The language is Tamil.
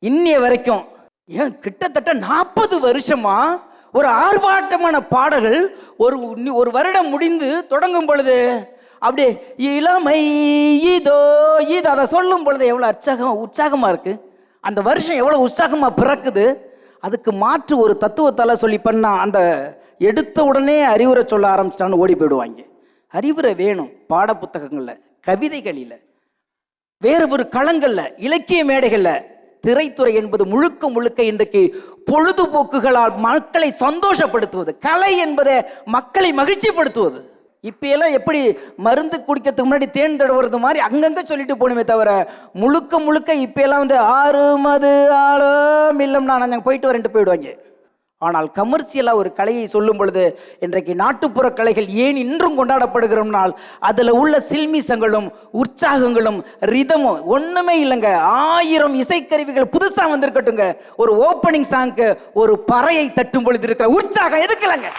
இன்னைய வரைக்கும் ஏன் கிட்டத்தட்ட 40 வருஷமா ஒரு ஆர்ப்பாட்டமான பாடல்கள் ஒரு வருடம் முடிந்து தொடங்கும் பொழுது அப்படியே இளமை இதோ இது அதை சொல்லும் பொழுது எவ்வளோ உற்சாகமாக இருக்குது. அந்த வருஷம் எவ்வளோ உற்சாகமாக பிறக்குது. அதுக்கு மாற்று ஒரு தத்துவத்தால் சொல்லி பண்ணா அந்த எடுத்த உடனே அறிவுரை சொல்ல ஆரம்பிச்சிட்டான்னு ஓடி போயிடுவாங்க. அறிவுரை வேணும் பாட புத்தகங்களில், கவிதைகளில், வேறு ஒரு களங்களில், இலக்கிய மேடைகளில். திரைத்துறை என்பது முழுக்க முழுக்க இன்றைக்கு பொழுதுபோக்குகளால் மக்களை சந்தோஷப்படுத்துவது, கலை என்பதை மக்களை மகிழ்ச்சிப்படுத்துவது. இப்ப எல்லாம் எப்படி மருந்து குடிக்கிறதுக்கு முன்னாடி தேன் தடவுறது மாதிரி அங்கங்க சொல்லிட்டு போகணுமே தவிர முழுக்க முழுக்க இப்ப எல்லாம் ஆறு மது ஆழம் இல்லம்னா நாங்கள் போயிட்டு வரேன்ட்டு போயிடுவாங்க. ஆனால் கமர்சியலாக ஒரு கலையை சொல்லும் பொழுது இன்றைக்கு நாட்டுப்புற கலைகள் ஏன் இன்றும் கொண்டாடப்படுகிறோம்னால் அதில் உள்ள சில்மிசங்களும் உற்சாகங்களும் ரிதமும் ஒன்றுமே இல்லைங்க. 1000 இசைக்கருவிகள் புதுசாக வந்திருக்கட்டுங்க, ஒரு ஓப்பனிங் சாங்க்கு ஒரு பறையை தட்டும் பொழுது இருக்கிற உற்சாகம் எதுக்கலங்க.